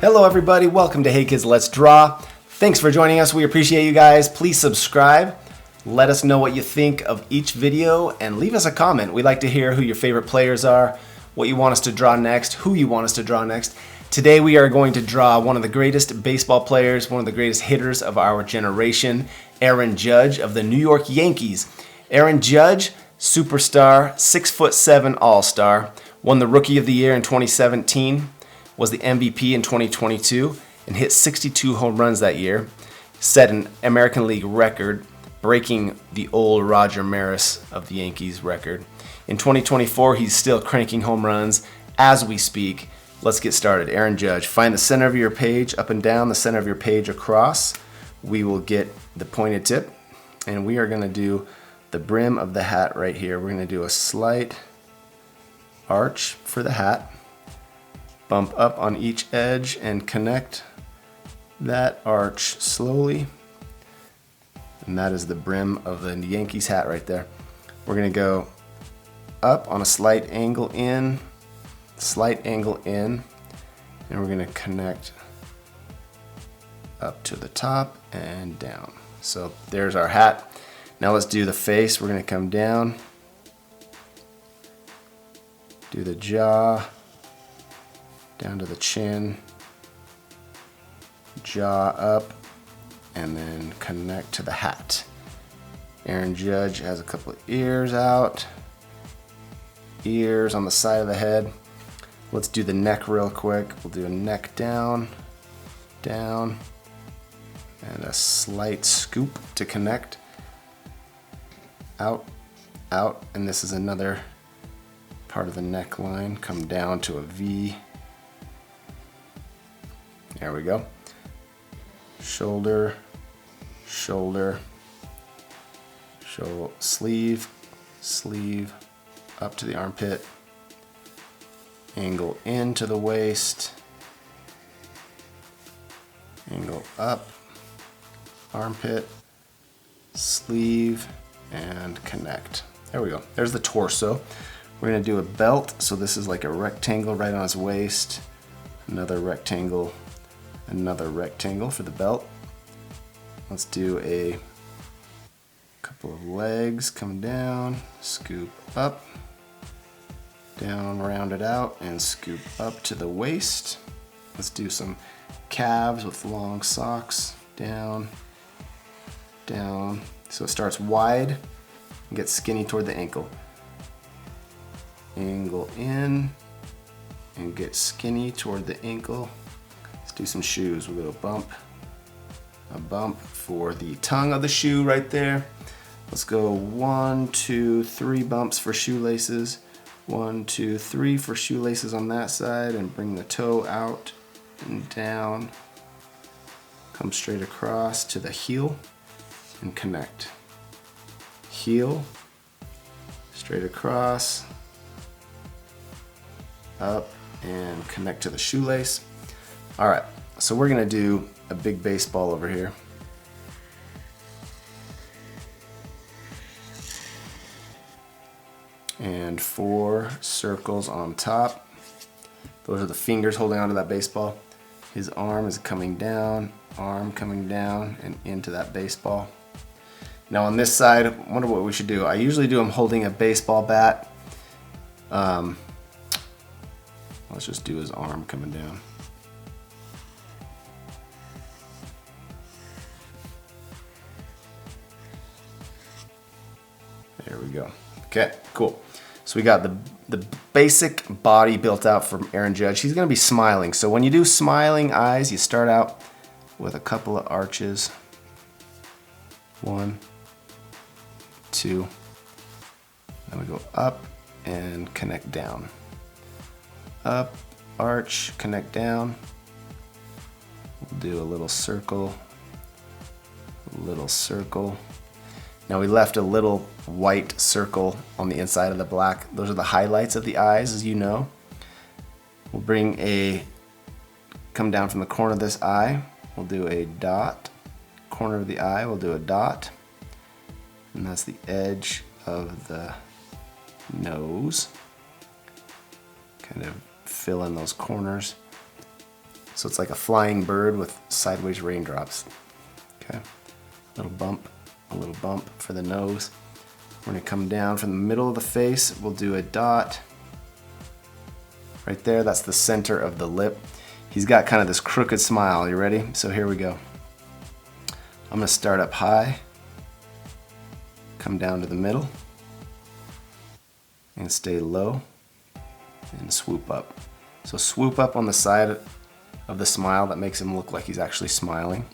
Hello everybody, welcome to Hey Kids Let's Draw. Thanks for joining us, we appreciate you guys. Please subscribe, let us know what you think of each video, and leave us a comment. We'd like to hear who your favorite players are, what you want us to draw next, who you want us to draw next. Today we are going to draw one of the greatest baseball players, one of the greatest hitters of our generation, Aaron Judge of the New York Yankees. Aaron Judge, superstar, 6'7" all-star, won the Rookie of the Year in 2017, was the MVP in 2022, and hit 62 home runs that year, set an American League record, breaking the old Roger Maris of the Yankees record. In 2024, he's still cranking home runs as we speak. Let's get started. Aaron Judge, find the center of your page up and down, the center of your page across. We will get the pointed tip, and we are going to do the brim of the hat right here. We're going to do a slight arch for the hat. Bump up on each edge and connect that arch slowly. And that is the brim of the Yankees hat right there. We're going to go up on a slight angle in, and we're going to connect up to the top and down. So there's our hat. Now let's do the face. We're going to come down, do the jaw, down to the chin, jaw up, and then connect to the hat. Aaron Judge has a couple of ears out, ears on the side of the head. Let's do the neck real quick. We'll do a neck down, down, and a slight scoop to connect. Out, out, and this is another part of the neckline. Come down to a V. There we go. Shoulder, shoulder, sleeve, sleeve, up to the armpit, angle into the waist, angle up, armpit, sleeve, and connect. There we go. There's the torso. We're going to do a belt. So this is like a rectangle right on his waist, another rectangle for the belt. Let's do a couple of legs, come down, scoop up, down, round it out, and scoop up to the waist. Let's do some calves with long socks, down, down. So it starts wide and gets skinny toward the ankle. Angle in and get skinny toward the ankle. Do some shoes. We'll go a bump for the tongue of the shoe right there. Let's go 1, 2, 3 bumps for shoelaces. 1, 2, 3 for shoelaces on that side, and bring the toe out and down. Come straight across to the heel and connect. Heel, straight across, up, and connect to the shoelace. All right, so we're gonna do a big baseball over here. And 4 circles on top. Those are the fingers holding onto that baseball. His arm is coming down, arm coming down and into that baseball. Now on this side, I wonder what we should do. I usually do him holding a baseball bat. Let's just do his arm coming down. There we go. Okay, cool. So we got the basic body built out from Aaron Judge. He's going to be smiling. So when you do smiling eyes, you start out with a couple of arches. 1, 2. Then we go up and connect down. Up, arch, connect down. We'll do a little circle. Little circle. Now we left a little white circle on the inside of the black. Those are the highlights of the eyes, as you know. We'll come down from the corner of this eye. We'll do a dot. Corner of the eye, we'll do a dot. And that's the edge of the nose. Kind of fill in those corners. So it's like a flying bird with sideways raindrops. Okay, a little bump for the nose. We're gonna come down from the middle of the face. We'll do a dot right there. That's the center of the lip. He's got kind of this crooked smile. You ready? So here we go. I'm gonna start up high, come down to the middle, and stay low, and swoop up. So swoop up on the side of the smile. That makes him look like he's actually smiling.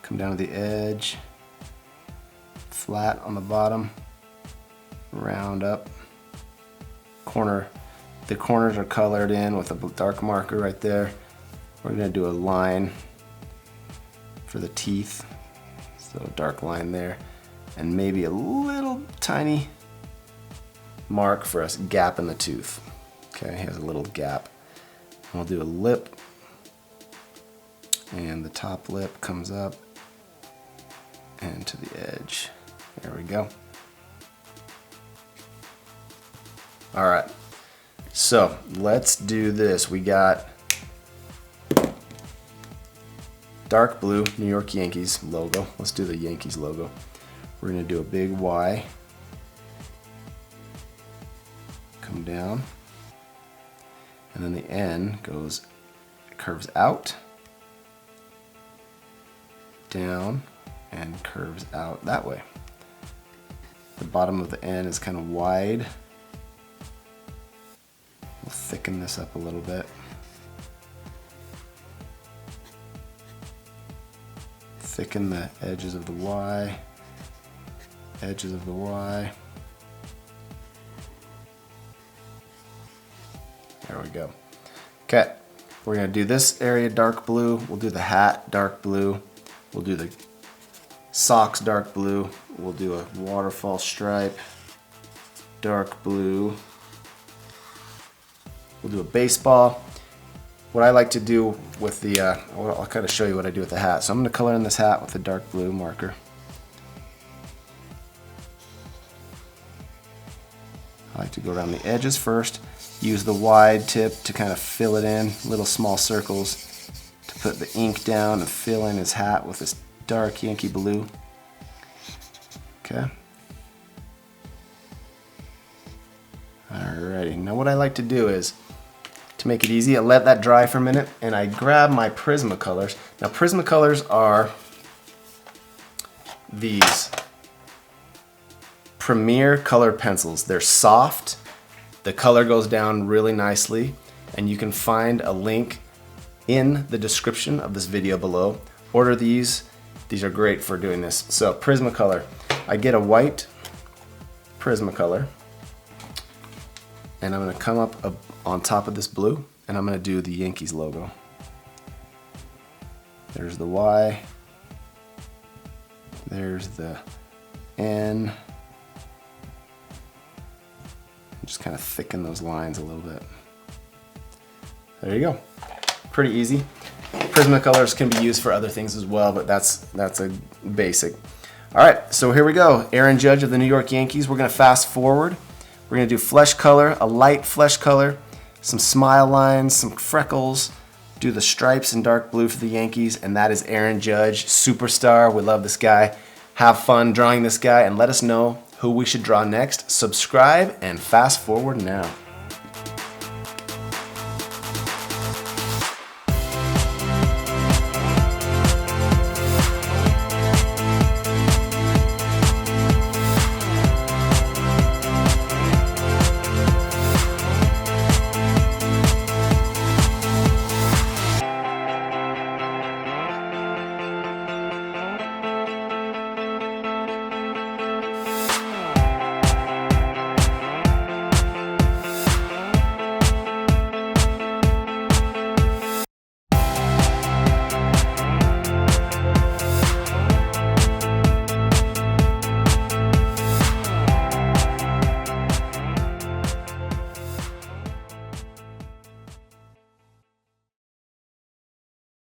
Come down to the edge, flat on the bottom, round up. The corners are colored in with a dark marker right there. We're gonna do a line for the teeth. So a dark line there, and maybe a little tiny mark for a gap in the tooth. Okay, he has a little gap. And we'll do a lip, and the top lip comes up and to the edge. There we go. All right, so let's do this. We got dark blue New York Yankees logo. Let's do the Yankees logo. We're gonna do a big Y. Come down. And then the N curves out, down, and curves out that way. The bottom of the N is kind of wide. We'll thicken this up a little bit. Thicken the edges of the Y, edges of the Y. There we go. Okay, we're gonna do this area dark blue. We'll do the hat dark blue. We'll do the socks dark blue. We'll do a waterfall stripe dark blue. We'll do a baseball. What I like to do with the, I'll kind of show you what I do with the hat. So I'm gonna color in this hat with a dark blue marker. I like to go around the edges first, use the wide tip to kind of fill it in, little small circles to put the ink down and fill in his hat with this dark Yankee blue. Okay. Alrighty, now what I like to do is, to make it easy, I let that dry for a minute and I grab my Prismacolors. Now Prismacolors are these Premier colored pencils. They're soft, the color goes down really nicely, and you can find a link in the description of this video below. Order these are great for doing this. So Prismacolor, I get a white Prismacolor, and I'm gonna come up on top of this blue, and I'm gonna do the Yankees logo. There's the Y, there's the N. Just kind of thicken those lines a little bit. There you go. Pretty easy. Prismacolors can be used for other things as well, but that's a basic. All right, so here we go. Aaron Judge of the New York Yankees. We're gonna fast forward. We're gonna do flesh color, a light flesh color, some smile lines, some freckles, do the stripes in dark blue for the Yankees, and that is Aaron Judge, superstar. We love this guy. Have fun drawing this guy, and let us know who we should draw next. Subscribe and fast forward now.